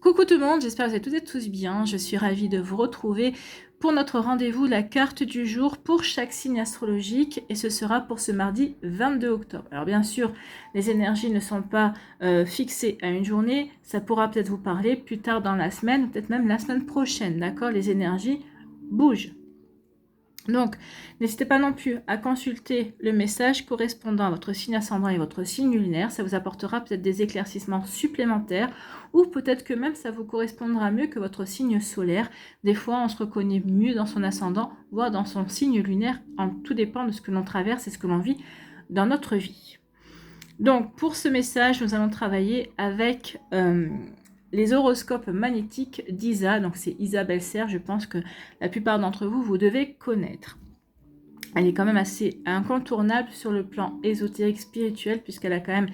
Coucou tout le monde, j'espère que vous allez toutes et tous bien. Je suis ravie de vous retrouver pour notre rendez-vous, la carte du jour pour chaque signe astrologique, et ce sera pour ce mardi 22 octobre. Alors bien sûr, les énergies ne sont pas fixées à une journée, ça pourra peut-être vous parler plus tard dans la semaine, peut-être même la semaine prochaine, d'accord? Les énergies bougent. Donc, n'hésitez pas non plus à consulter le message correspondant à votre signe ascendant et votre signe lunaire. Ça vous apportera peut-être des éclaircissements supplémentaires ou peut-être que même ça vous correspondra mieux que votre signe solaire. Des fois, on se reconnaît mieux dans son ascendant, voire dans son signe lunaire. Tout dépend de ce que l'on traverse et ce que l'on vit dans notre vie. Donc, pour ce message, nous allons travailler avec les horoscopes magnétiques d'Isa. Donc, c'est Isabelle Serre, je pense que la plupart d'entre vous, vous devez connaître. Elle est quand même assez incontournable sur le plan ésotérique spirituel, puisqu'elle a quand même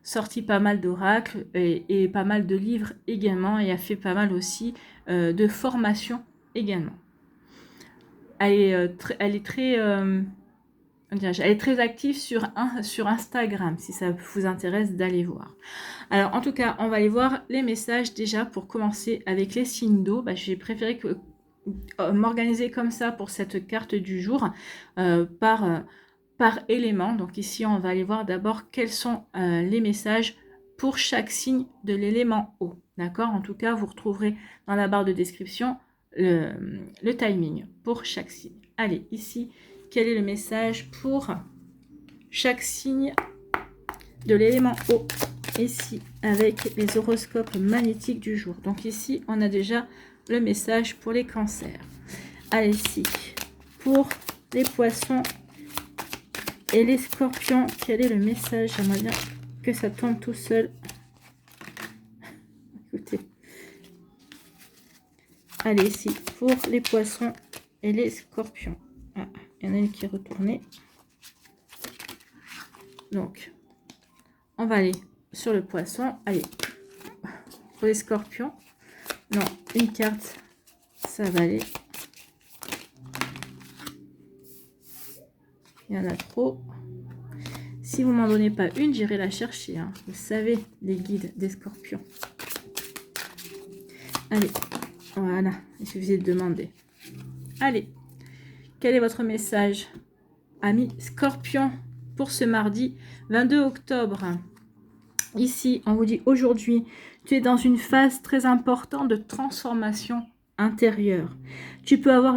sorti pas mal d'oracles et pas mal de livres également, et a fait pas mal aussi de formations également. Elle est très active sur Instagram, si ça vous intéresse d'aller voir. Alors, en tout cas, on va aller voir les messages déjà pour commencer avec les signes d'eau. J'ai préféré m'organiser comme ça pour cette carte du jour par élément. Donc ici, on va aller voir d'abord quels sont les messages pour chaque signe de l'élément eau. D'accord? En tout cas, vous retrouverez dans la barre de description le timing pour chaque signe. Allez, ici, quel est le message pour chaque signe de l'élément eau, ici, avec les horoscopes magnétiques du jour. Donc ici, on a déjà le message pour les cancers. Allez, ici, pour les poissons et les scorpions, quel est le message? J'aimerais bien que ça tombe tout seul. Écoutez. Allez, ici, pour les poissons et les scorpions. Ah, il y en a une qui est retournée. Donc, on va aller sur le poisson. Allez, pour les scorpions. Non, une carte, ça va aller. Il y en a trop. Si vous m'en donnez pas une, j'irai la chercher. Hein. Vous savez, les guides des scorpions. Allez, voilà, il suffisait de demander. Allez, quel est votre message, amis scorpions, pour ce mardi 22 octobre? Ici, on vous dit aujourd'hui, tu es dans une phase très importante de transformation intérieure. Tu peux avoir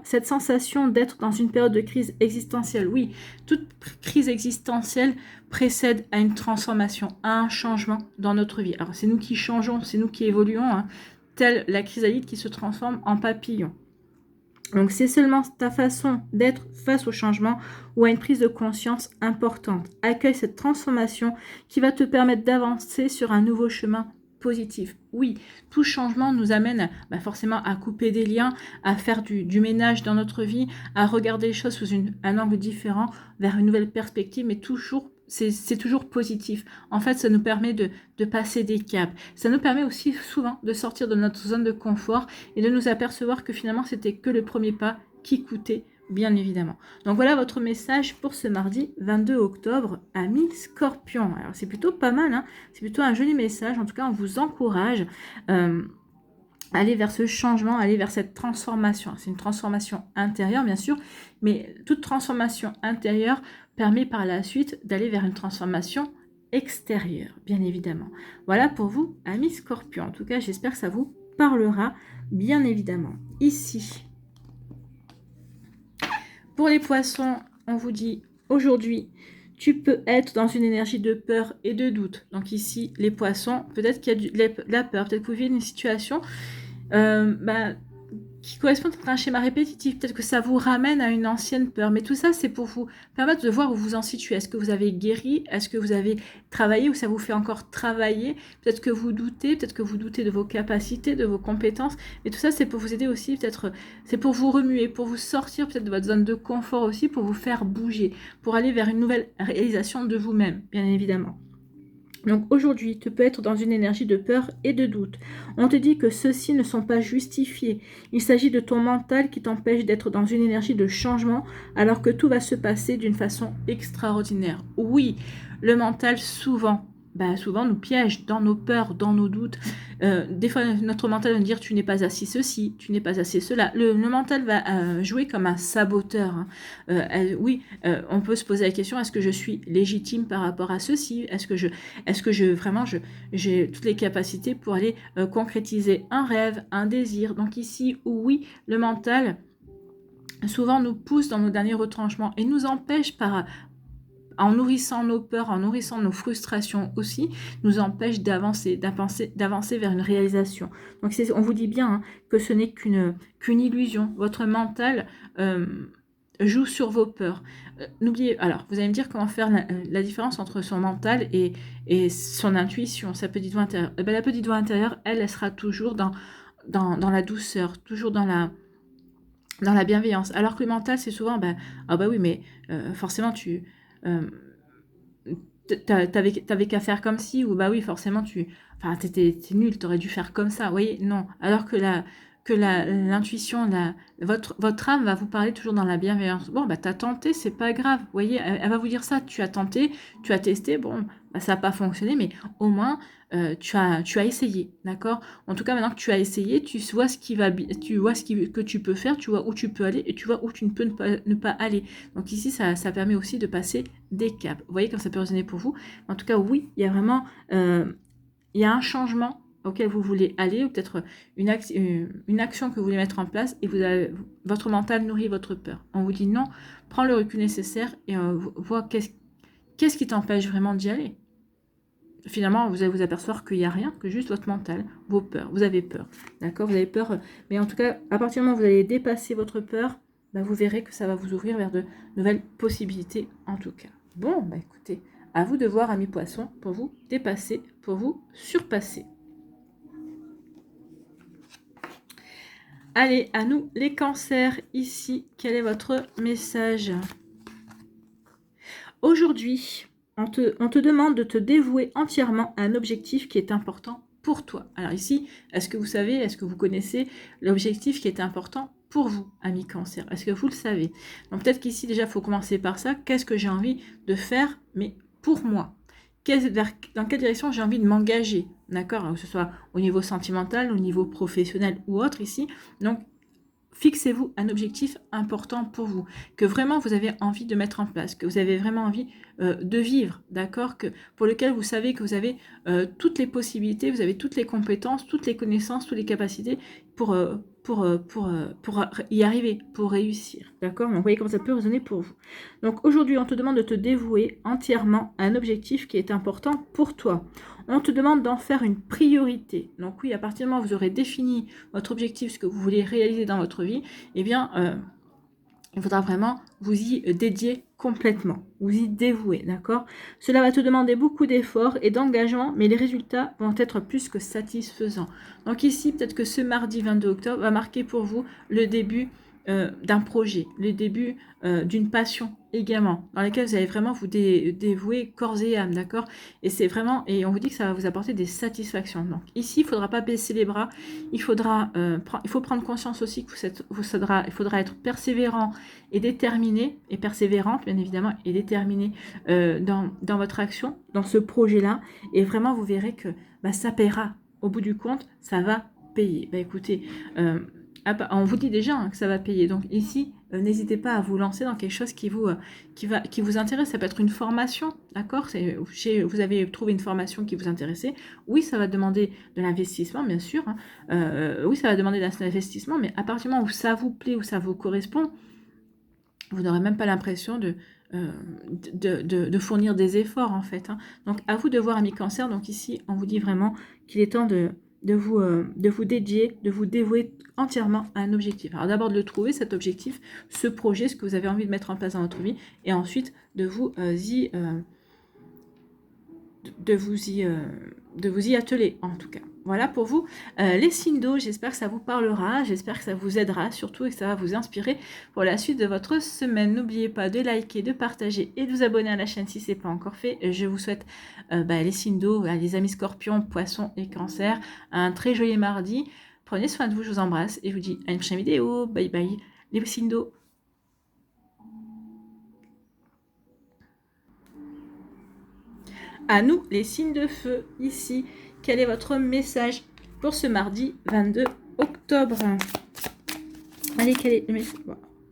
cette sensation d'être dans une période de crise existentielle. Oui, toute crise existentielle précède à une transformation, à un changement dans notre vie. Alors, c'est nous qui changeons, c'est nous qui évoluons, hein, telle la chrysalide qui se transforme en papillon. Donc, c'est seulement ta façon d'être face au changement ou à une prise de conscience importante. Accueille cette transformation qui va te permettre d'avancer sur un nouveau chemin positif. Oui, tout changement nous amène forcément à couper des liens, à faire du ménage dans notre vie, à regarder les choses sous un angle différent, vers une nouvelle perspective, mais toujours c'est toujours positif. En fait, ça nous permet de passer des caps. Ça nous permet aussi souvent de sortir de notre zone de confort et de nous apercevoir que finalement, c'était que le premier pas qui coûtait, bien évidemment. Donc voilà votre message pour ce mardi 22 octobre, amis Scorpion. Alors c'est plutôt pas mal, hein, c'est plutôt un joli message. En tout cas, on vous encourage aller vers ce changement, aller vers cette transformation. C'est une transformation intérieure, bien sûr, mais toute transformation intérieure permet par la suite d'aller vers une transformation extérieure, bien évidemment. Voilà pour vous, amis Scorpions. En tout cas, j'espère que ça vous parlera, bien évidemment. Ici, pour les poissons, on vous dit aujourd'hui, tu peux être dans une énergie de peur et de doute. Donc ici, les poissons, peut-être qu'il y a de la peur, peut-être que vous vivez une situation qui correspond à un schéma répétitif. Peut-être que ça vous ramène à une ancienne peur. Mais tout ça, c'est pour vous permettre de voir où vous en situez. Est-ce que vous avez guéri? Est-ce que vous avez travaillé ou ça vous fait encore travailler? Peut-être que vous doutez. Peut-être que vous doutez de vos capacités, de vos compétences. Mais tout ça, c'est pour vous aider aussi. Peut-être, c'est pour vous remuer, pour vous sortir peut-être de votre zone de confort aussi, pour vous faire bouger, pour aller vers une nouvelle réalisation de vous-même, bien évidemment. Donc aujourd'hui, tu peux être dans une énergie de peur et de doute. On te dit que ceux-ci ne sont pas justifiés. Il s'agit de ton mental qui t'empêche d'être dans une énergie de changement alors que tout va se passer d'une façon extraordinaire. Oui, le mental souvent bah, souvent nous piège dans nos peurs, dans nos doutes. Des fois, notre mental va nous dire tu n'es pas assez ceci, tu n'es pas assez cela. Le mental va jouer comme un saboteur. Hein. Oui, on peut se poser la question est-ce que je suis légitime par rapport à ceci? Est-ce que je vraiment j'ai toutes les capacités pour aller concrétiser un rêve, un désir? Donc ici, oui, le mental souvent nous pousse dans nos derniers retranchements et nous empêche en nourrissant nos peurs, en nourrissant nos frustrations aussi, nous empêche d'avancer vers une réalisation. Donc on vous dit bien hein, que ce n'est qu'une illusion. Votre mental joue sur vos peurs. N'oubliez, alors vous allez me dire comment faire la différence entre son mental et son intuition, sa petite voix intérieure. Eh bien, la petite voix intérieure, elle sera toujours dans la douceur, toujours dans la bienveillance. Alors que le mental, c'est souvent, ah bah oui, mais forcément, euh, t'avais qu'à faire comme si, ou bah oui, forcément, t'es nul, t'aurais dû faire comme ça. Vous voyez, non. Alors que l'intuition, votre âme va vous parler toujours dans la bienveillance. Bon, bah t'as tenté, c'est pas grave. Vous voyez, elle va vous dire ça. Tu as tenté, tu as testé, bon, bah, ça n'a pas fonctionné, mais au moins, tu as essayé, d'accord? En tout cas, maintenant que tu as essayé, tu vois que tu peux faire, tu vois où tu peux aller et tu vois où tu ne peux ne pas aller. Donc ici, ça permet aussi de passer des caps. Vous voyez comme ça peut résonner pour vous. En tout cas, oui, il y a vraiment il y a un changement auquel vous voulez aller, ou peut-être une action que vous voulez mettre en place, et votre mental nourrit votre peur. On vous dit non, prends le recul nécessaire et vois qu'est-ce qui t'empêche vraiment d'y aller. Finalement, vous allez vous apercevoir qu'il n'y a rien, que juste votre mental, vos peurs. Vous avez peur, d'accord? Vous avez peur, mais en tout cas, à partir du moment où vous allez dépasser votre peur, bah, vous verrez que ça va vous ouvrir vers de nouvelles possibilités, en tout cas. Bon, bah écoutez, à vous de voir, amis poissons, pour vous dépasser, pour vous surpasser. Allez, à nous les cancers, ici, quel est votre message? Aujourd'hui, on te demande de te dévouer entièrement à un objectif qui est important pour toi. Alors ici, est-ce que vous savez, est-ce que vous connaissez l'objectif qui est important pour vous, amis cancer? Est-ce que vous le savez? Donc peut-être qu'ici, déjà, il faut commencer par ça. Qu'est-ce que j'ai envie de faire, mais pour moi? Dans quelle direction j'ai envie de m'engager? D'accord? Que ce soit au niveau sentimental, au niveau professionnel ou autre ici. Donc, fixez-vous un objectif important pour vous, que vraiment vous avez envie de mettre en place, que vous avez vraiment envie de vivre, d'accord, pour lequel vous savez que vous avez toutes les possibilités, vous avez toutes les compétences, toutes les connaissances, toutes les capacités pour y arriver, pour réussir, d'accord. Vous voyez comment ça peut résonner pour vous. Donc aujourd'hui, on te demande de te dévouer entièrement à un objectif qui est important pour toi. On te demande d'en faire une priorité. Donc oui, à partir du moment où vous aurez défini votre objectif, ce que vous voulez réaliser dans votre vie, eh bien, il faudra vraiment vous y dédier complètement, vous y dévouer, d'accord? Cela va te demander beaucoup d'efforts et d'engagement, mais les résultats vont être plus que satisfaisants. Donc ici, peut-être que ce mardi 22 octobre va marquer pour vous le début d'un projet, le début d'une passion également, dans laquelle vous allez vraiment vous dévouer corps et âme, d'accord? Et c'est vraiment, et on vous dit que ça va vous apporter des satisfactions. Donc ici, il ne faudra pas baisser les bras, il faut prendre conscience aussi que il faudra être persévérant et déterminé, et persévérante bien évidemment, et déterminé dans votre action, dans ce projet-là, et vraiment vous verrez que ça paiera. Au bout du compte, ça va payer. Écoutez, on vous dit déjà que ça va payer. Donc ici, n'hésitez pas à vous lancer dans quelque chose qui vous intéresse. Ça peut être une formation, d'accord? Vous avez trouvé une formation qui vous intéressait. Oui, ça va demander de l'investissement, bien sûr. Oui, ça va demander de l'investissement, mais à partir du moment où ça vous plaît, où ça vous correspond, vous n'aurez même pas l'impression de fournir des efforts, en fait. Donc, à vous de voir, amis cancer. Donc ici, on vous dit vraiment qu'il est temps de vous dédier, de vous dévouer entièrement à un objectif. Alors d'abord de le trouver, cet objectif, ce projet, ce que vous avez envie de mettre en place dans votre vie, et ensuite de vous y atteler, en tout cas. Voilà pour vous les signes d'eau. J'espère que ça vous parlera, j'espère que ça vous aidera surtout et que ça va vous inspirer pour la suite de votre semaine. N'oubliez pas de liker, de partager et de vous abonner à la chaîne si ce n'est pas encore fait. Je vous souhaite les signes d'eau, les amis scorpions, poissons et cancer, un très joli mardi. Prenez soin de vous, je vous embrasse et je vous dis à une prochaine vidéo. Bye bye les signes d'eau. À nous, les signes de feu, ici. Quel est votre message pour ce mardi 22 octobre? Allez, quel est le message?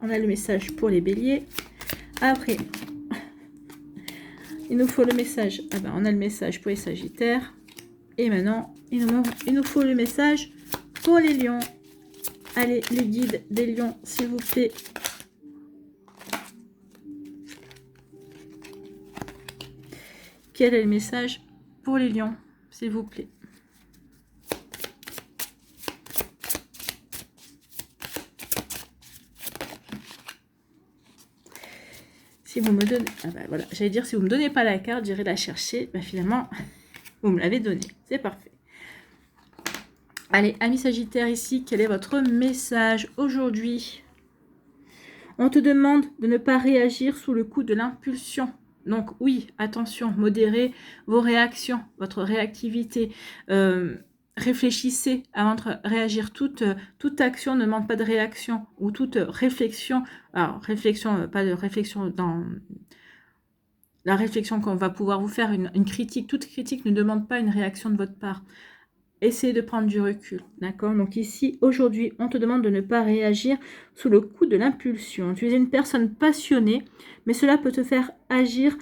On a le message pour les béliers. Après, il nous faut le message. Ah ben, on a le message pour les sagittaires. Et maintenant, il nous faut le message pour les lions. Allez, les guides des lions, s'il vous plaît. Quel est le message pour les lions, s'il vous plaît? Si vous me donnez... Ah ben voilà, j'allais dire, si vous ne me donnez pas la carte, j'irai la chercher. Ben finalement, vous me l'avez donnée. C'est parfait. Allez, amis sagittaires, ici, quel est votre message aujourd'hui? On te demande de ne pas réagir sous le coup de l'impulsion. Donc oui, attention, modérez vos réactions, votre réactivité. Réfléchissez avant de réagir. Toute action ne demande pas de réaction. Ou toute réflexion. Alors, réflexion, pas de réflexion dans... La réflexion qu'on va pouvoir vous faire, une critique. Toute critique ne demande pas une réaction de votre part. Essayez de prendre du recul, d'accord? Donc ici, aujourd'hui, on te demande de ne pas réagir sous le coup de l'impulsion. Tu es une personne passionnée, mais cela peut te faire agir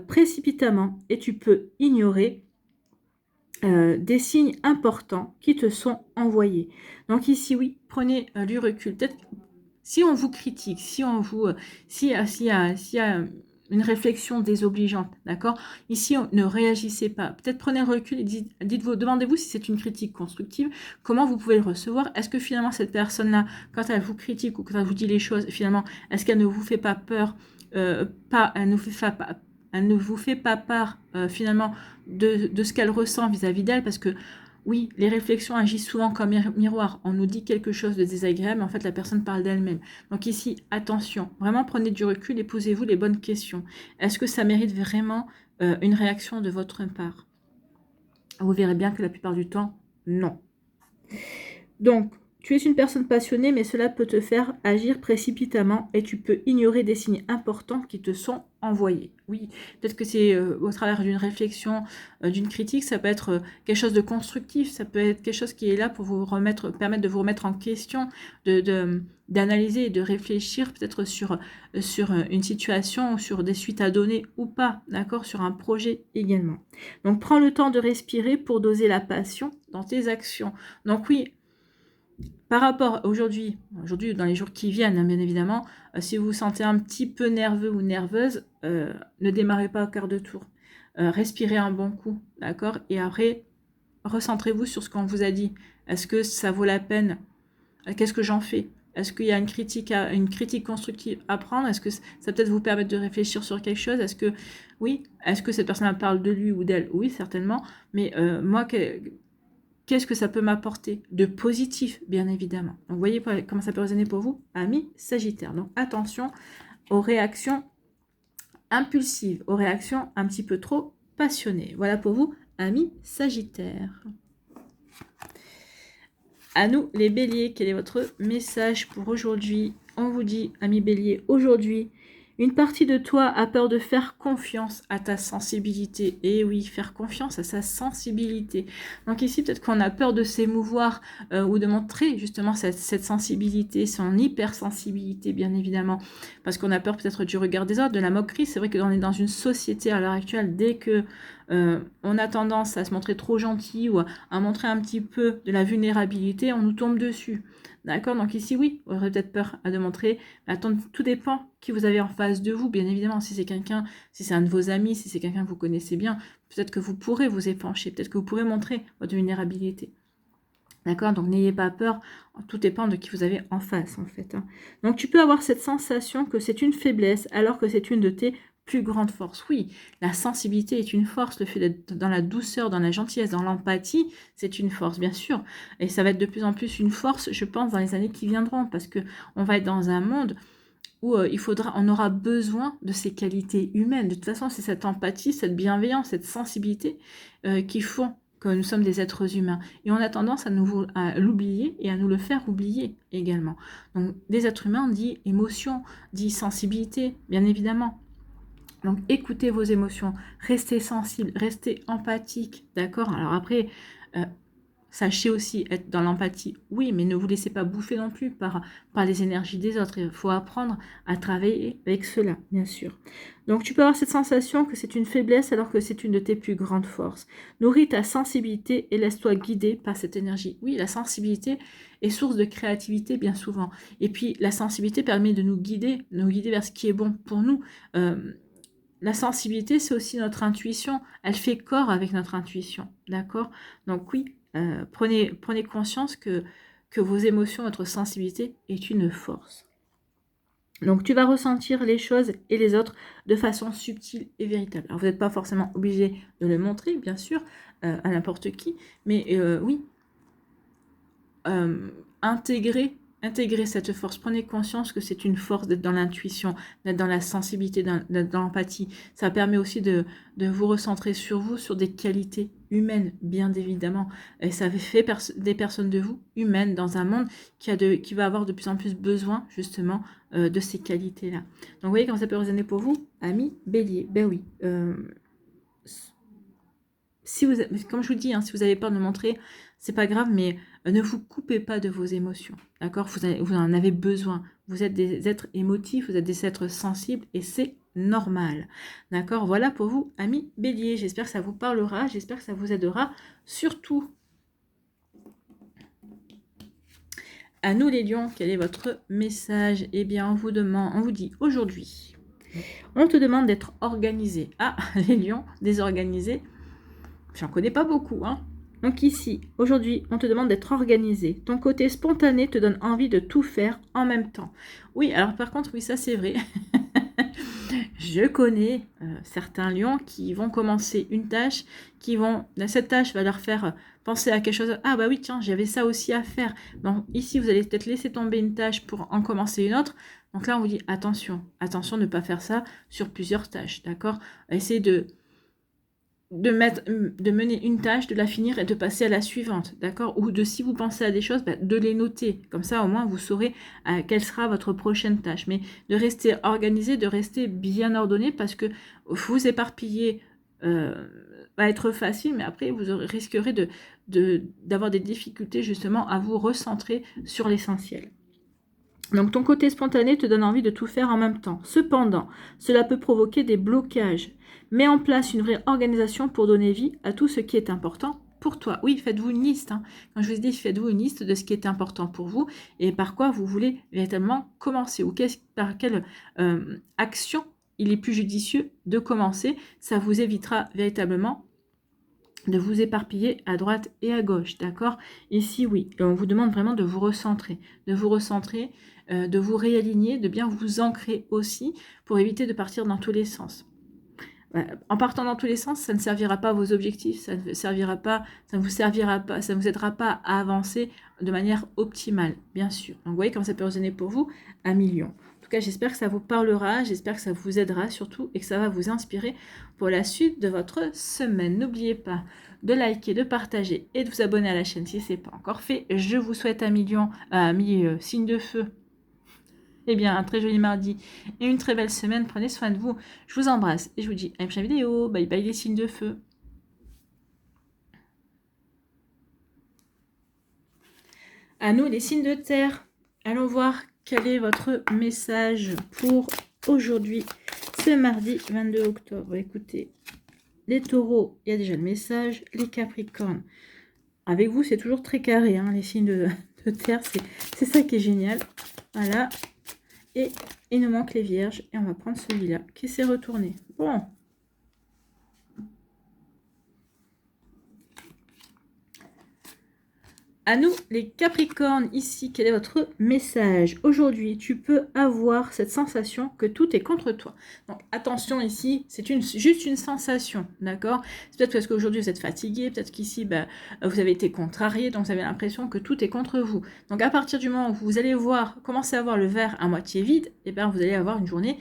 précipitamment et tu peux ignorer des signes importants qui te sont envoyés. Donc ici, oui, prenez du recul. Peut-être si on vous critique, si on vous, s'il y a une réflexion désobligeante, d'accord? Ici, ne réagissez pas. Peut-être prenez le recul et dites-vous, demandez-vous si c'est une critique constructive, comment vous pouvez le recevoir. Est-ce que finalement cette personne-là, quand elle vous critique ou quand elle vous dit les choses, finalement, est-ce qu'elle ne vous fait pas peur, elle ne vous fait pas part finalement de ce qu'elle ressent vis-à-vis d'elle, parce que oui, les réflexions agissent souvent comme miroir. On nous dit quelque chose de désagréable, mais en fait, la personne parle d'elle-même. Donc ici, attention, vraiment prenez du recul et posez-vous les bonnes questions. Est-ce que ça mérite vraiment une réaction de votre part? Vous verrez bien que la plupart du temps, non. Donc, tu es une personne passionnée, mais cela peut te faire agir précipitamment et tu peux ignorer des signes importants qui te sont envoyés. Oui, peut-être que c'est au travers d'une réflexion, d'une critique, ça peut être quelque chose de constructif, ça peut être quelque chose qui est là pour vous permettre de vous remettre en question, d'analyser et de réfléchir peut-être sur une situation ou sur des suites à donner ou pas, d'accord, sur un projet également. Donc, prends le temps de respirer pour doser la passion dans tes actions. Donc oui, par rapport aujourd'hui, dans les jours qui viennent, hein, bien évidemment, si vous vous sentez un petit peu nerveux ou nerveuse, ne démarrez pas au quart de tour. Respirez un bon coup, d'accord? Et après, recentrez-vous sur ce qu'on vous a dit. Est-ce que ça vaut la peine? Qu'est-ce que j'en fais? Est-ce qu'il y a une critique constructive à prendre? Est-ce que ça peut-être vous permettre de réfléchir sur quelque chose? Est-ce que cette personne parle de lui ou d'elle? Oui, certainement. Mais moi, qu'est-ce que ça peut m'apporter de positif, bien évidemment? Donc, vous voyez comment ça peut résonner pour vous, amis Sagittaire. Donc, attention aux réactions impulsives, aux réactions un petit peu trop passionnées. Voilà pour vous, amis Sagittaire. À nous, les béliers, quel est votre message pour aujourd'hui? On vous dit, amis béliers, aujourd'hui, une partie de toi a peur de faire confiance à ta sensibilité. Et oui, faire confiance à sa sensibilité. Donc ici, peut-être qu'on a peur de s'émouvoir ou de montrer justement cette sensibilité, son hypersensibilité, bien évidemment. Parce qu'on a peur peut-être du regard des autres, de la moquerie. C'est vrai qu'on est dans une société à l'heure actuelle, dès que on a tendance à se montrer trop gentil ou à montrer un petit peu de la vulnérabilité, on nous tombe dessus. D'accord? Donc ici, oui, vous aurez peut-être peur de montrer. Attends, tout dépend qui vous avez en face de vous, bien évidemment. Si c'est un de vos amis, si c'est quelqu'un que vous connaissez bien, peut-être que vous pourrez vous épancher, peut-être que vous pourrez montrer votre vulnérabilité. D'accord? Donc n'ayez pas peur, tout dépend de qui vous avez en face, en fait. Hein. Donc tu peux avoir cette sensation que c'est une faiblesse, alors que c'est une de tes plus grande force. Oui, la sensibilité est une force, le fait d'être dans la douceur, dans la gentillesse, dans l'empathie, c'est une force, bien sûr. Et ça va être de plus en plus une force, je pense, dans les années qui viendront, parce que on va être dans un monde où on aura besoin de ces qualités humaines. De toute façon, c'est cette empathie, cette bienveillance, cette sensibilité qui font que nous sommes des êtres humains. Et on a tendance à l'oublier et à nous le faire oublier également. Donc, des êtres humains dit émotion, dit sensibilité, bien évidemment. Donc, écoutez vos émotions, restez sensible, restez empathique, d'accord? Alors après, sachez aussi être dans l'empathie, oui, mais ne vous laissez pas bouffer non plus par les énergies des autres. Il faut apprendre à travailler avec cela, bien sûr. Donc, tu peux avoir cette sensation que c'est une faiblesse alors que c'est une de tes plus grandes forces. Nourris ta sensibilité et laisse-toi guider par cette énergie. Oui, la sensibilité est source de créativité bien souvent. Et puis, la sensibilité permet de nous guider vers ce qui est bon pour nous. La sensibilité, c'est aussi notre intuition. Elle fait corps avec notre intuition, d'accord? Donc oui, prenez conscience que vos émotions, votre sensibilité est une force. Donc tu vas ressentir les choses et les autres de façon subtile et véritable. Alors vous n'êtes pas forcément obligé de le montrer, bien sûr, à n'importe qui, mais oui, intégrer cette force. Prenez conscience que c'est une force d'être dans l'intuition, d'être dans la sensibilité, d'être dans l'empathie. Ça permet aussi de vous recentrer sur vous, sur des qualités humaines, bien évidemment. Et ça fait des personnes de vous humaines dans un monde qui va avoir de plus en plus besoin, justement, de ces qualités-là. Donc, vous voyez comment ça peut résonner pour vous, amis Bélier. Ben oui. Si vous, comme je vous dis, hein, si vous avez peur de montrer, c'est pas grave, mais ne vous coupez pas de vos émotions, d'accord? Vous en avez besoin. Vous êtes des êtres émotifs, vous êtes des êtres sensibles et c'est normal, d'accord? Voilà pour vous, amis Bélier. J'espère que ça vous parlera, j'espère que ça vous aidera. Surtout, à nous les lions, quel est votre message? Eh bien, on vous dit aujourd'hui, on te demande d'être organisé. Ah, les lions, désorganisés. J'en connais pas beaucoup, hein. Donc ici, aujourd'hui, on te demande d'être organisé. Ton côté spontané te donne envie de tout faire en même temps. Oui, alors par contre, oui, ça c'est vrai. Je connais certains lions qui vont commencer une tâche, cette tâche va leur faire penser à quelque chose. Ah bah oui, tiens, j'avais ça aussi à faire. Donc ici, vous allez peut-être laisser tomber une tâche pour en commencer une autre. Donc là, on vous dit attention de ne pas faire ça sur plusieurs tâches, d'accord? Essayez de mener une tâche, de la finir et de passer à la suivante, d'accord? Ou si vous pensez à des choses, de les noter. Comme ça, au moins, vous saurez quelle sera votre prochaine tâche. Mais de rester organisé, de rester bien ordonné, parce que vous éparpiller va être facile, mais après, vous risquerez d'avoir des difficultés, justement, à vous recentrer sur l'essentiel. Donc ton côté spontané te donne envie de tout faire en même temps. Cependant, cela peut provoquer des blocages. Mets en place une vraie organisation pour donner vie à tout ce qui est important pour toi. Oui, faites-vous une liste. Hein. Quand je vous dis, faites-vous une liste de ce qui est important pour vous et par quoi vous voulez véritablement commencer ou par quelle action il est plus judicieux de commencer. Ça vous évitera véritablement de vous éparpiller à droite et à gauche, d'accord? Ici, oui, et on vous demande vraiment de vous recentrer, de vous réaligner, de bien vous ancrer aussi pour éviter de partir dans tous les sens. En partant dans tous les sens, ça ne servira pas à vos objectifs, ça ne vous servira pas, ça ne vous aidera pas à avancer de manière optimale, bien sûr. Donc, vous voyez comment ça peut résonner pour vous, à million. En tout cas, j'espère que ça vous parlera, j'espère que ça vous aidera surtout et que ça va vous inspirer pour la suite de votre semaine. N'oubliez pas de liker, de partager et de vous abonner à la chaîne si ce n'est pas encore fait. Je vous souhaite à million, signe de feu. Eh bien, un très joli mardi et une très belle semaine. Prenez soin de vous. Je vous embrasse et je vous dis à une prochaine vidéo. Bye bye les signes de feu. À nous les signes de terre. Allons voir quel est votre message pour aujourd'hui, ce mardi 22 octobre. Écoutez, les taureaux, il y a déjà le message. Les capricornes. Avec vous, c'est toujours très carré, hein, les signes de terre. C'est ça qui est génial. Voilà. Et il nous manque les vierges. Et on va prendre celui-là qui s'est retourné. Bon. À nous, les capricornes, ici, quel est votre message? Aujourd'hui, tu peux avoir cette sensation que tout est contre toi. Donc, attention ici, c'est juste une sensation, d'accord? C'est peut-être parce qu'aujourd'hui, vous êtes fatigué, peut-être qu'ici, vous avez été contrarié, donc vous avez l'impression que tout est contre vous. Donc, à partir du moment où vous allez commencer à voir le verre à moitié vide, et bien, vous allez avoir une journée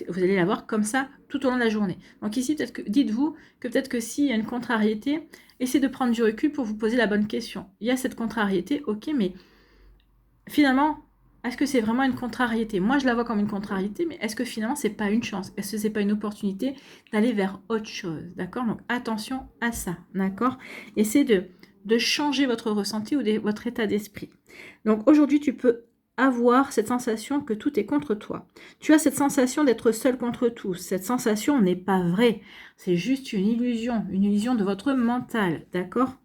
vous allez l'avoir comme ça tout au long de la journée. Donc ici, dites-vous que peut-être que s'il y a une contrariété, essayez de prendre du recul pour vous poser la bonne question. Il y a cette contrariété, ok, mais finalement, est-ce que c'est vraiment une contrariété? Moi, je la vois comme une contrariété, mais est-ce que finalement, c'est pas une chance? Est-ce que c'est pas une opportunité d'aller vers autre chose? D'accord? Donc, attention à ça. D'accord? Essayez de changer votre ressenti ou votre état d'esprit. Donc, aujourd'hui, tu peux avoir cette sensation que tout est contre toi. Tu as cette sensation d'être seul contre tous. Cette sensation n'est pas vraie. C'est juste une illusion de votre mental. D'accord?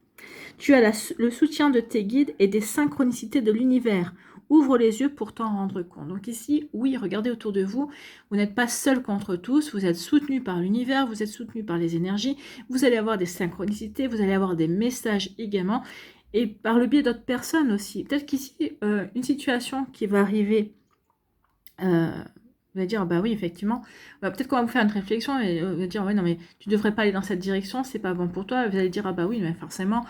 Tu as le soutien de tes guides et des synchronicités de l'univers. Ouvre les yeux pour t'en rendre compte. Donc ici, oui, regardez autour de vous. Vous n'êtes pas seul contre tous. Vous êtes soutenu par l'univers. Vous êtes soutenu par les énergies. Vous allez avoir des synchronicités. Vous allez avoir des messages également. Et par le biais d'autres personnes aussi. Peut-être qu'ici, une situation qui va arriver... Vous allez dire, bah oui, effectivement, peut-être qu'on va vous faire une réflexion et vous allez dire, ouais, non, mais tu devrais pas aller dans cette direction, c'est pas bon pour toi. Vous allez dire, ah bah oui, mais forcément,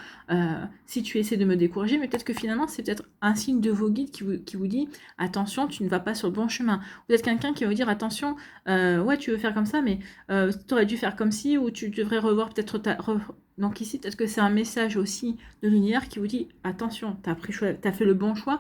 si tu essaies de me décourager, mais peut-être que finalement, c'est peut-être un signe de vos guides qui vous dit, attention, tu ne vas pas sur le bon chemin. Vous êtes quelqu'un qui va vous dire, attention, ouais, tu veux faire comme ça, mais tu aurais dû faire comme ci, ou tu devrais revoir peut-être Donc ici, peut-être que c'est un message aussi de l'univers qui vous dit, attention, t'as fait le bon choix,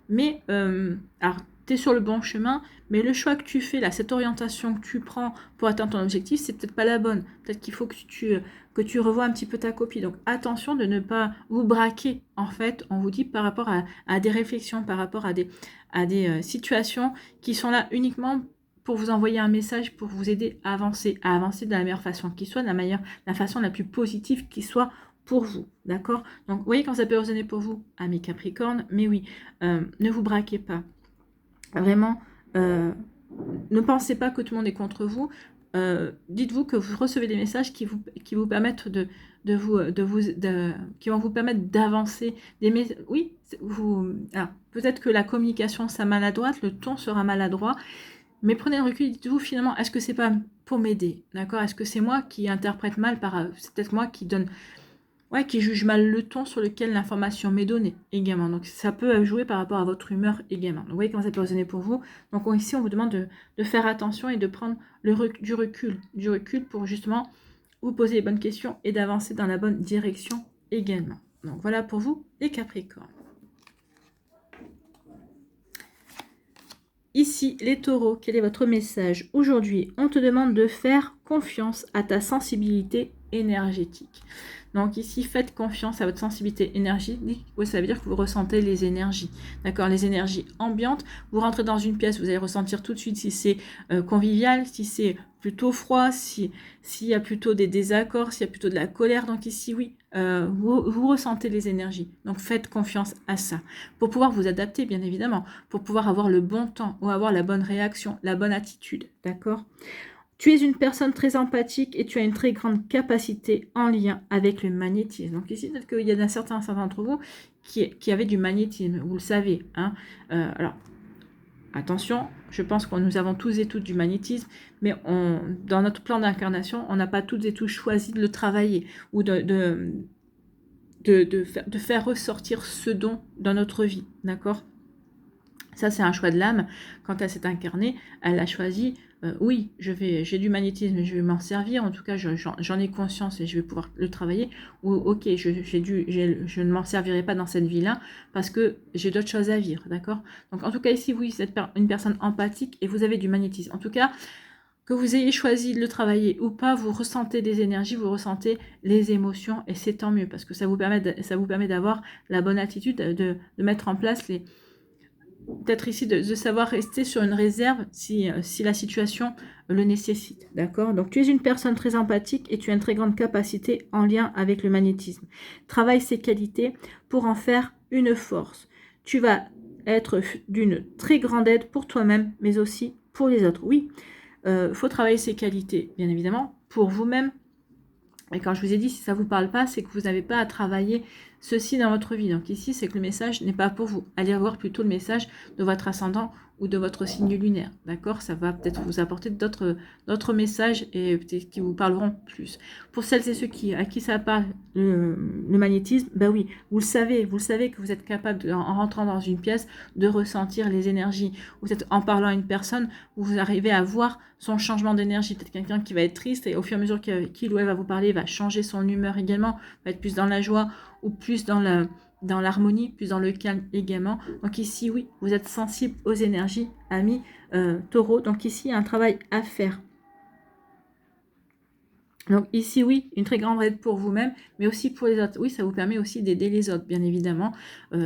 mais, alors, tu es sur le bon chemin, mais le choix que tu fais, là, cette orientation que tu prends pour atteindre ton objectif, c'est peut-être pas la bonne. Peut-être qu'il faut que tu revoies un petit peu ta copie. Donc, attention de ne pas vous braquer, en fait, on vous dit par rapport à des réflexions, par rapport à des situations qui sont là uniquement pour vous envoyer un message, pour vous aider à avancer de la meilleure façon qui soit, de la façon la plus positive qui soit pour vous, d'accord? Donc, vous voyez quand ça peut résonner pour vous, amis Capricorne, mais oui, ne vous braquez pas. Vraiment, ne pensez pas que tout le monde est contre vous. Dites-vous que vous recevez des messages qui vous permettent qui vont vous permettre d'avancer. Oui, alors peut-être que la communication sera maladroite, le ton sera maladroit, mais prenez le recul, dites-vous finalement, est-ce que c'est pas pour m'aider, d'accord? Est-ce que c'est moi qui interprète mal c'est peut-être moi qui donne... Ouais, qui juge mal le ton sur lequel l'information m'est donnée également. Donc ça peut jouer par rapport à votre humeur également. Donc, vous voyez comment ça peut résonner pour vous. Donc ici, on vous demande de faire attention et de prendre du recul pour justement vous poser les bonnes questions et d'avancer dans la bonne direction également. Donc voilà pour vous, les Capricornes. Ici, les taureaux, quel est votre message? Aujourd'hui, on te demande de faire confiance à ta sensibilité énergétique. Donc ici, faites confiance à votre sensibilité énergétique. Oui, ça veut dire que vous ressentez les énergies. D'accord? Les énergies ambiantes. Vous rentrez dans une pièce, vous allez ressentir tout de suite si c'est convivial, si c'est plutôt froid, s'il y a plutôt des désaccords, s'il y a plutôt de la colère. Donc ici, oui, vous ressentez les énergies. Donc faites confiance à ça. Pour pouvoir vous adapter, bien évidemment. Pour pouvoir avoir le bon temps ou avoir la bonne réaction, la bonne attitude. D'accord? Tu es une personne très empathique et tu as une très grande capacité en lien avec le magnétisme. Donc ici, peut-être qu'il y a certains d'entre vous qui avaient du magnétisme, vous le savez. Hein. Alors, attention, je pense que nous avons tous et toutes du magnétisme, mais dans notre plan d'incarnation, on n'a pas toutes et tous choisi de le travailler ou de faire ressortir ce don dans notre vie. D'accord ? Ça, c'est un choix de l'âme. Quand elle s'est incarnée, elle a choisi, oui, j'ai du magnétisme et je vais m'en servir. En tout cas, j'en ai conscience et je vais pouvoir le travailler. Ou, ok, je ne m'en servirai pas dans cette vie-là parce que j'ai d'autres choses à vivre, d'accord? Donc, en tout cas, ici, oui, vous êtes une personne empathique et vous avez du magnétisme. En tout cas, que vous ayez choisi de le travailler ou pas, vous ressentez des énergies, vous ressentez les émotions et c'est tant mieux parce que ça vous permet d'avoir la bonne attitude, de mettre en place peut-être ici de savoir rester sur une réserve si la situation le nécessite. D'accord? Donc, tu es une personne très empathique et tu as une très grande capacité en lien avec le magnétisme. Travaille ces qualités pour en faire une force. Tu vas être d'une très grande aide pour toi-même, mais aussi pour les autres. Oui, faut travailler ces qualités, bien évidemment, pour vous-même. Et quand je vous ai dit, si ça ne vous parle pas, c'est que vous n'avez pas à travailler ceci dans votre vie. Donc ici, c'est que le message n'est pas pour vous. Allez voir plutôt le message de votre ascendant ou de votre signe lunaire. D'accord? Ça va peut-être vous apporter d'autres messages et peut-être qui vous parleront plus. Pour celles et ceux à qui ça parle, le magnétisme, ben oui, vous le savez que vous êtes capable, en rentrant dans une pièce, de ressentir les énergies. Vous êtes, en parlant à une personne, vous arrivez à voir son changement d'énergie. Peut-être quelqu'un qui va être triste et au fur et à mesure qu'il ou elle va vous parler, va changer son humeur également, va être plus dans la joie ou plus dans dans l'harmonie, plus dans le calme également. Donc ici, oui, vous êtes sensible aux énergies, amis taureaux. Donc ici, il y a un travail à faire. Donc ici, oui, une très grande aide pour vous-même, mais aussi pour les autres. Oui, ça vous permet aussi d'aider les autres, bien évidemment,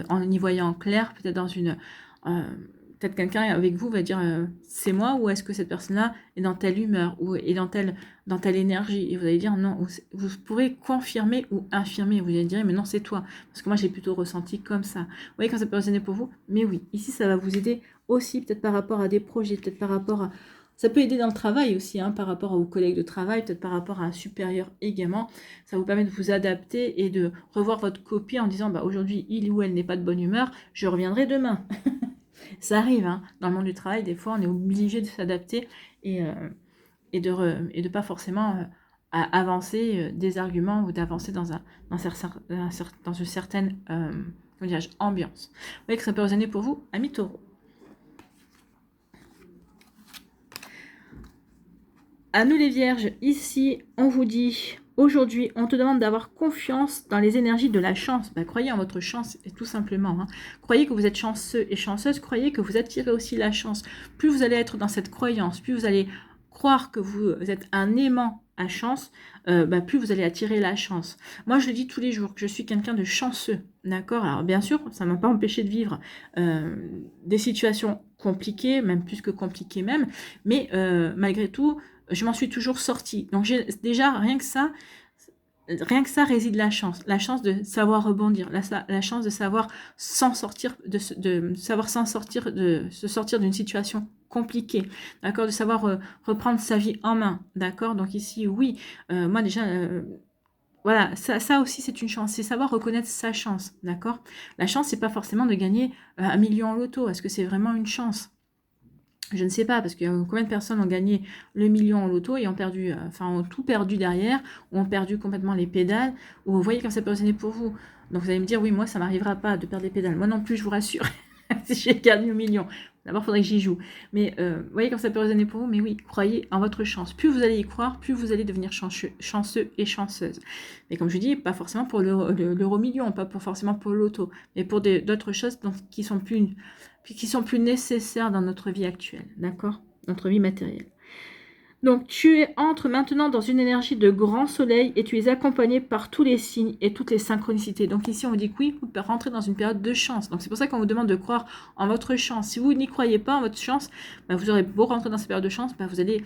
en y voyant clair, peut-être dans une... peut-être quelqu'un avec vous va dire c'est moi, ou est-ce que cette personne-là est dans telle humeur, ou est dans telle énergie, et vous allez dire non, vous pourrez confirmer ou infirmer, vous allez dire mais non, c'est toi, parce que moi j'ai plutôt ressenti comme ça. Vous voyez quand ça peut résonner pour vous, mais oui, ici ça va vous aider aussi, peut-être par rapport à des projets, peut-être par rapport à... Ça peut aider dans le travail aussi, hein, par rapport aux collègues de travail, peut-être par rapport à un supérieur également. Ça vous permet de vous adapter et de revoir votre copie en disant bah, aujourd'hui, il ou elle n'est pas de bonne humeur, je reviendrai demain. Ça arrive, hein, dans le monde du travail, des fois, on est obligé de s'adapter et de pas forcément avancer des arguments ou d'avancer dans une certaine ambiance. Vous voyez que ça peut résonner pour vous, amis taureaux. À nous les vierges, ici, on vous dit, aujourd'hui, on te demande d'avoir confiance dans les énergies de la chance. Ben, croyez en votre chance, et tout simplement. Hein. Croyez que vous êtes chanceux et chanceuse, croyez que vous attirez aussi la chance. Plus vous allez être dans cette croyance, plus vous allez croire que vous êtes un aimant à chance, plus vous allez attirer la chance. Moi, je le dis tous les jours, que je suis quelqu'un de chanceux, d'accord? Alors, bien sûr, ça ne m'a pas empêché de vivre des situations compliquées, même plus que compliquées même, mais malgré tout, je m'en suis toujours sortie. Donc déjà, rien que ça réside la chance de savoir rebondir, la chance de savoir s'en sortir, de savoir s'en sortir, de se sortir d'une situation compliquée, d'accord, de savoir reprendre sa vie en main, d'accord. Donc ici, oui, moi déjà, voilà, ça aussi c'est une chance, c'est savoir reconnaître sa chance, d'accord. La chance, c'est pas forcément de gagner 1 million en loto. Est-ce que c'est vraiment une chance? Je ne sais pas, parce que combien de personnes ont gagné le million en loto et ont perdu, ont tout perdu derrière, ou ont perdu complètement les pédales, ou vous voyez comme ça peut résonner pour vous. Donc vous allez me dire, oui, moi ça m'arrivera pas de perdre les pédales. Moi non plus, je vous rassure, si j'ai gagné le million. D'abord, il faudrait que j'y joue. Mais vous voyez comme ça peut résonner pour vous, mais oui, croyez en votre chance. Plus vous allez y croire, plus vous allez devenir chanceux et chanceuse. Mais comme je dis, pas forcément pour l'euro million, pas forcément pour le loto, mais pour d'autres choses qui sont plus nécessaires dans notre vie actuelle, d'accord? Notre vie matérielle. Donc, entres maintenant dans une énergie de grand soleil et tu es accompagné par tous les signes et toutes les synchronicités. Donc ici, on vous dit que oui, vous pouvez rentrer dans une période de chance. Donc c'est pour ça qu'on vous demande de croire en votre chance. Si vous n'y croyez pas en votre chance, vous aurez beau rentrer dans cette période de chance, vous allez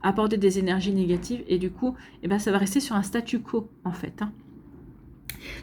apporter des énergies négatives et du coup, ça va rester sur un statu quo en fait. Hein.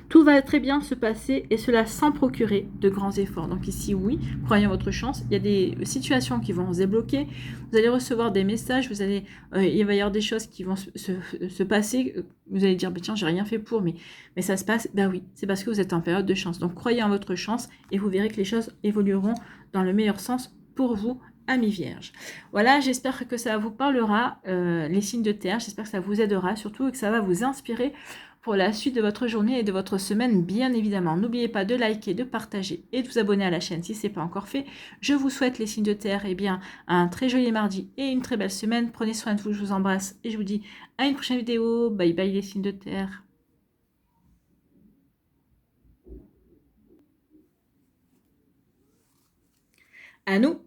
Tout va très bien se passer et cela sans procurer de grands efforts. Donc ici, oui, croyez en votre chance. Il y a des situations qui vont se débloquer. Vous allez recevoir des messages. Il va y avoir des choses qui vont se passer. Vous allez dire, tiens, j'ai rien fait pour, mais ça se passe. Oui, c'est parce que vous êtes en période de chance. Donc croyez en votre chance et vous verrez que les choses évolueront dans le meilleur sens pour vous, amis vierges. Voilà, j'espère que ça vous parlera, les signes de terre. J'espère que ça vous aidera surtout et que ça va vous inspirer pour la suite de votre journée et de votre semaine, bien évidemment. N'oubliez pas de liker, de partager et de vous abonner à la chaîne si ce n'est pas encore fait. Je vous souhaite les signes de terre, un très joli mardi et une très belle semaine. Prenez soin de vous, je vous embrasse et je vous dis à une prochaine vidéo. Bye bye les signes de terre. À nous,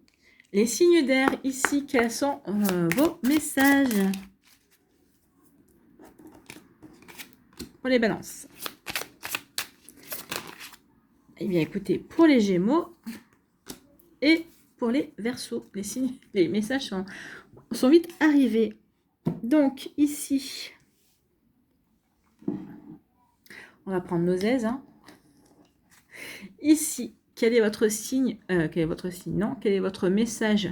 les signes d'air, ici, quels sont vos messages pour les balances? Eh bien, écoutez, pour les Gémeaux et pour les Verseaux, les messages sont vite arrivés. Donc, ici, on va prendre nos aises. Hein. Ici, quel est votre signe? Quel est votre signe? Non, quel est votre message?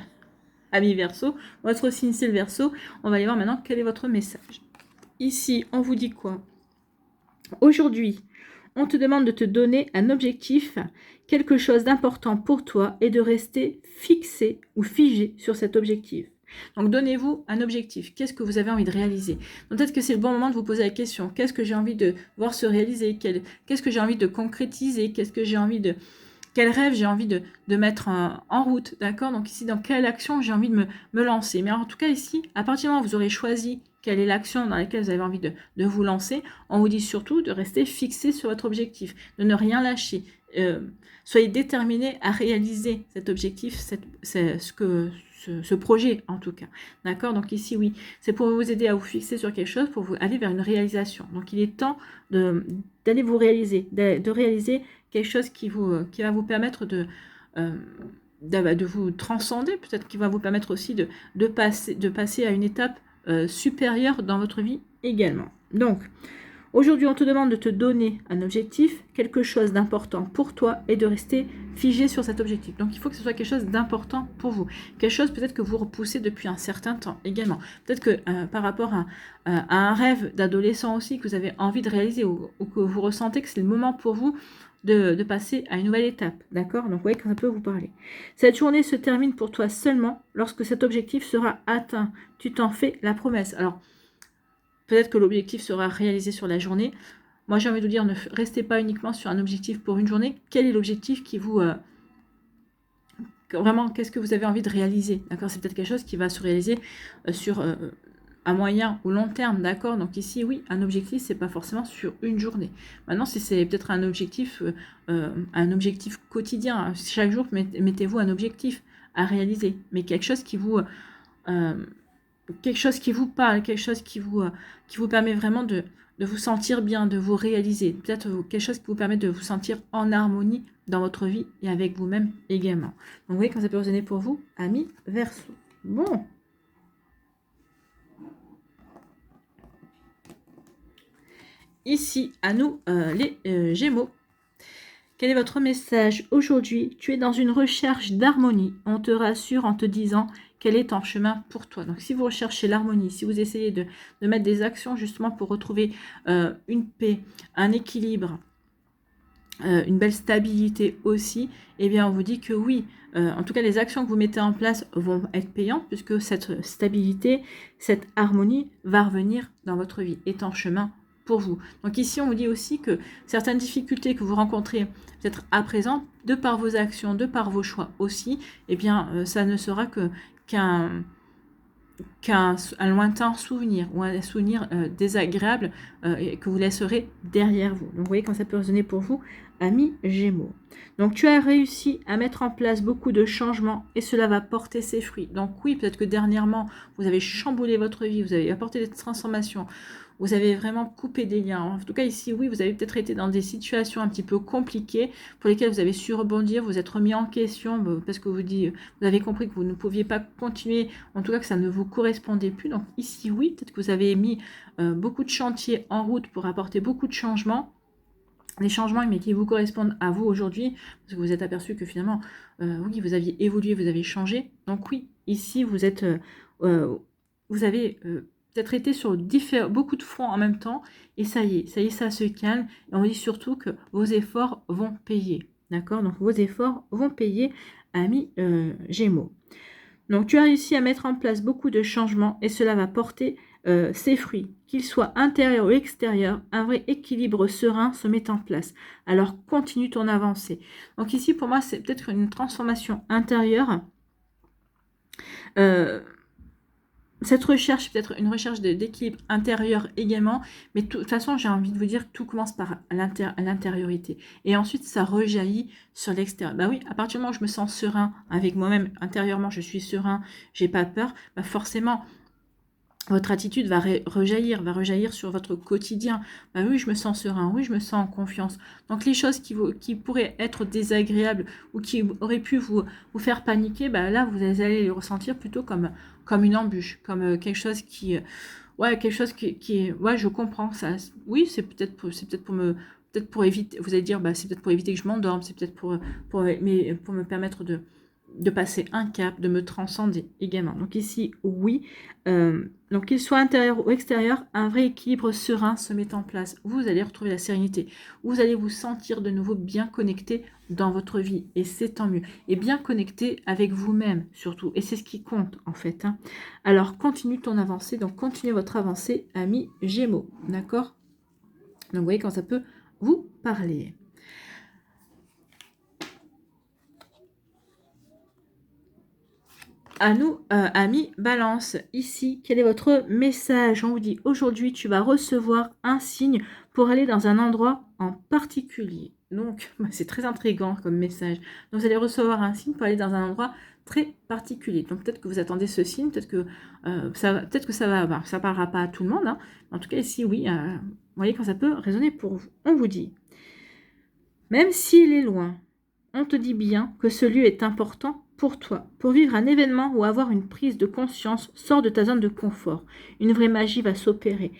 Amis Verseau, votre signe c'est le Verseau. On va aller voir maintenant quel est votre message. Ici, on vous dit quoi? Aujourd'hui, on te demande de te donner un objectif, quelque chose d'important pour toi et de rester fixé ou figé sur cet objectif. Donc, donnez-vous un objectif. Qu'est-ce que vous avez envie de réaliser? Donc, peut-être que c'est le bon moment de vous poser la question. Qu'est-ce que j'ai envie de voir se réaliser? Qu'est-ce que j'ai envie de concrétiser? Quel rêve j'ai envie de mettre en route, d'accord? Donc ici, dans quelle action j'ai envie de me lancer? Mais en tout cas, ici, à partir du moment où vous aurez choisi quelle est l'action dans laquelle vous avez envie de vous lancer. On vous dit surtout de rester fixé sur votre objectif, de ne rien lâcher. Soyez déterminé à réaliser cet objectif, ce projet en tout cas. D'accord? Donc ici, oui, c'est pour vous aider à vous fixer sur quelque chose, pour vous aller vers une réalisation. Donc il est temps d'aller vous réaliser, de réaliser quelque chose qui va vous permettre de vous transcender, peut-être qui va vous permettre aussi de passer à une étape supérieure dans votre vie également. Donc, aujourd'hui, on te demande de te donner un objectif, quelque chose d'important pour toi et de rester figé sur cet objectif. Donc, il faut que ce soit quelque chose d'important pour vous. Quelque chose peut-être que vous repoussez depuis un certain temps également. Peut-être que par rapport à un rêve d'adolescent aussi que vous avez envie de réaliser ou que vous ressentez que c'est le moment pour vous de passer à une nouvelle étape. D'accord? Donc, vous voyez que ça peut vous parler. Cette journée se termine pour toi seulement lorsque cet objectif sera atteint. Tu t'en fais la promesse. Alors, peut-être que l'objectif sera réalisé sur la journée. Moi, j'ai envie de vous dire, ne restez pas uniquement sur un objectif pour une journée. Quel est l'objectif qui vous... vraiment, qu'est-ce que vous avez envie de réaliser? D'accord? C'est peut-être quelque chose qui va se réaliser sur à moyen ou long terme. D'accord? Donc ici, oui, un objectif, c'est pas forcément sur une journée. Maintenant, si c'est peut-être un objectif quotidien, chaque jour, mettez-vous un objectif à réaliser. Mais quelque chose qui vous... quelque chose qui vous parle, quelque chose qui vous permet vraiment de vous sentir bien, de vous réaliser. Peut-être quelque chose qui vous permet de vous sentir en harmonie dans votre vie et avec vous-même également. Donc, vous voyez quand ça peut résonner pour vous, amis Verseau. Bon. Ici, à nous, les Gémeaux. Quel est votre message aujourd'hui? Tu es dans une recherche d'harmonie. On te rassure en te disant quel est ton chemin pour toi. Donc, si vous recherchez l'harmonie, si vous essayez de mettre des actions justement pour retrouver une paix, un équilibre, une belle stabilité aussi, eh bien, on vous dit que oui. En tout cas, les actions que vous mettez en place vont être payantes puisque cette stabilité, cette harmonie va revenir dans votre vie, est en chemin pour vous. Donc ici, on vous dit aussi que certaines difficultés que vous rencontrez peut-être à présent, de par vos actions, de par vos choix aussi, eh bien, ça ne sera qu'un lointain souvenir ou un souvenir désagréable que vous laisserez derrière vous. Donc, vous voyez quand ça peut résonner pour vous, amis Gémeaux. Donc, tu as réussi à mettre en place beaucoup de changements et cela va porter ses fruits. Donc, oui, peut-être que dernièrement, vous avez chamboulé votre vie, vous avez apporté des transformations, vous avez vraiment coupé des liens. En tout cas, ici, oui, vous avez peut-être été dans des situations un petit peu compliquées pour lesquelles vous avez su rebondir, vous êtes remis en question parce que vous avez compris que vous ne pouviez pas continuer, en tout cas que ça ne vous correspondait plus. Donc ici, oui, peut-être que vous avez mis beaucoup de chantiers en route pour apporter beaucoup de changements. Des changements mais qui vous correspondent à vous aujourd'hui, parce que vous êtes aperçu que finalement, oui, vous aviez évolué, vous avez changé. Donc oui, ici, vous avez peut-être été sur beaucoup de fronts en même temps, et ça y est, ça se calme. Et on dit surtout que vos efforts vont payer. D'accord? Donc vos efforts vont payer, amis Gémeaux. Donc tu as réussi à mettre en place beaucoup de changements et cela va porter ses fruits. Qu'ils soient intérieurs ou extérieurs, un vrai équilibre serein se met en place. Alors continue ton avancée. Donc ici pour moi c'est peut-être une transformation intérieure. Cette recherche, peut-être une recherche d'équilibre intérieur également, mais de toute façon, j'ai envie de vous dire que tout commence par l'intériorité. Et ensuite, ça rejaillit sur l'extérieur. Bah oui, à partir du moment où je me sens serein avec moi-même, intérieurement, je suis serein, j'ai pas peur, bah forcément, votre attitude va rejaillir sur votre quotidien. Bah oui, je me sens serein, oui, je me sens en confiance. Donc les choses qui pourraient être désagréables ou qui auraient pu vous faire paniquer, bah là, vous allez les ressentir plutôt comme une embûche, comme quelque chose qui est, ouais, je comprends ça. Oui, c'est peut-être pour éviter, vous allez dire, bah, c'est peut-être pour éviter que je m'endorme, c'est peut-être pour me permettre de passer un cap, de me transcender également. Donc ici, oui. Donc qu'il soit intérieur ou extérieur, un vrai équilibre serein se met en place. Vous allez retrouver la sérénité. Vous allez vous sentir de nouveau bien connecté dans votre vie. Et c'est tant mieux. Et bien connecté avec vous-même surtout. Et c'est ce qui compte en fait. Hein. Alors continue ton avancée. Donc continuez votre avancée, amis Gémeaux. D'accord? Donc vous voyez quand ça peut vous parler. à nous, amis Balance. Ici, quel est votre message? On vous dit, aujourd'hui, tu vas recevoir un signe pour aller dans un endroit en particulier. Donc, c'est très intriguant comme message. Donc, vous allez recevoir un signe pour aller dans un endroit très particulier. Donc, peut-être que vous attendez ce signe, peut-être que ça va, bah, ça parlera pas à tout le monde. Hein. En tout cas, ici, oui, vous voyez quand ça peut résonner pour vous. On vous dit, même s'il est loin, on te dit bien que ce lieu est important pour toi. Pour vivre un événement ou avoir une prise de conscience, sors de ta zone de confort. Une vraie magie va s'opérer.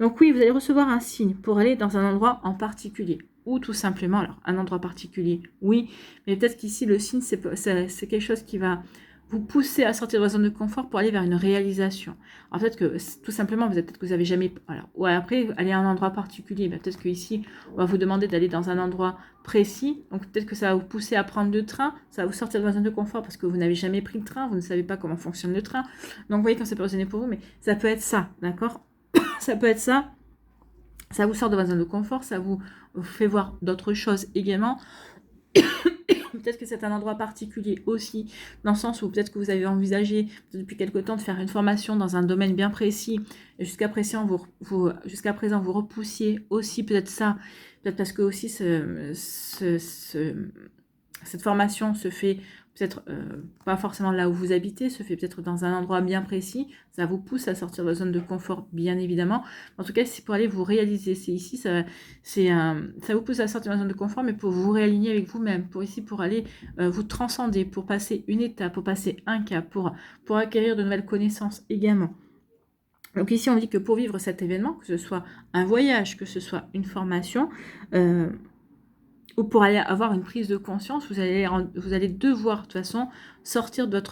Donc oui, vous allez recevoir un signe pour aller dans un endroit en particulier. Ou tout simplement, alors un endroit particulier, oui, mais peut-être qu'ici le signe, c'est quelque chose qui va vous pousser à sortir de votre zone de confort pour aller vers une réalisation. Alors peut-être que tout simplement, peut-être que vous avez jamais... Alors, ou après, aller à un endroit particulier, peut-être qu'ici, on va vous demander d'aller dans un endroit précis, donc peut-être que ça va vous pousser à prendre le train, ça va vous sortir de votre zone de confort parce que vous n'avez jamais pris le train, vous ne savez pas comment fonctionne le train, donc vous voyez quand ça peut résonner pour vous, mais ça peut être ça, d'accord? Ça peut être ça, ça vous sort de votre zone de confort, ça vous fait voir d'autres choses également. Peut-être que c'est un endroit particulier aussi, dans le sens où peut-être que vous avez envisagé depuis quelque temps de faire une formation dans un domaine bien précis, et jusqu'à présent vous repoussiez aussi peut-être ça, peut-être parce que aussi cette formation se fait peut-être pas forcément là où vous habitez, se fait peut-être dans un endroit bien précis, ça vous pousse à sortir de votre zone de confort, bien évidemment. En tout cas, c'est pour aller vous réaliser. C'est ici, ça vous pousse à sortir de votre zone de confort, mais pour vous réaligner avec vous-même, pour aller vous transcender, pour passer une étape, pour passer un cap, pour acquérir de nouvelles connaissances également. Donc ici, on dit que pour vivre cet événement, que ce soit un voyage, que ce soit une formation, ou pour aller avoir une prise de conscience, vous allez devoir de toute façon sortir de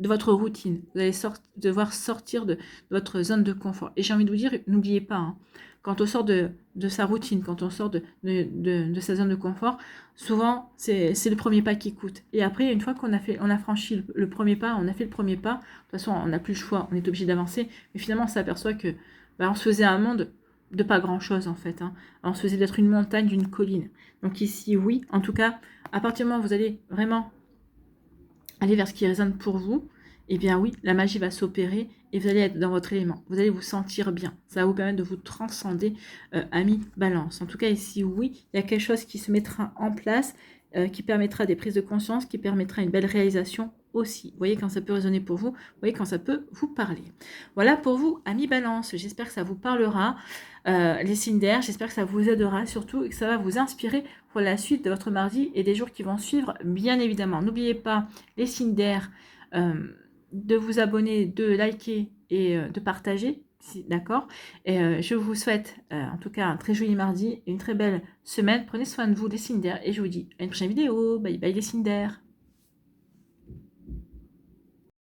votre routine. Vous allez devoir sortir de votre zone de confort. Et j'ai envie de vous dire, n'oubliez pas, hein, quand on sort de sa routine, quand on sort de sa zone de confort, souvent c'est le premier pas qui coûte. Et après, une fois qu'on a franchi le premier pas, on a fait le premier pas, de toute façon on n'a plus le choix, on est obligé d'avancer. Mais finalement, on s'aperçoit que on se faisait un monde de pas grand chose en fait. Hein. On se faisait d'être une montagne d'une colline. Donc ici, oui, en tout cas, à partir du moment où vous allez vraiment aller vers ce qui résonne pour vous, eh bien oui, la magie va s'opérer et vous allez être dans votre élément. Vous allez vous sentir bien. Ça va vous permettre de vous transcender, amis Balance. En tout cas, ici, oui, il y a quelque chose qui se mettra en place, qui permettra des prises de conscience, qui permettra une belle réalisation aussi. Vous voyez quand ça peut résonner pour vous, vous voyez quand ça peut vous parler. Voilà pour vous, amis Balance. J'espère que ça vous parlera, les signes d'air. J'espère que ça vous aidera surtout et que ça va vous inspirer pour la suite de votre mardi et des jours qui vont suivre, bien évidemment. N'oubliez pas les signes d'air, de vous abonner, de liker et de partager. D'accord. Et je vous souhaite en tout cas un très joli mardi et une très belle semaine. Prenez soin de vous, les signes d'air, et je vous dis à une prochaine vidéo. Bye bye les signes d'air.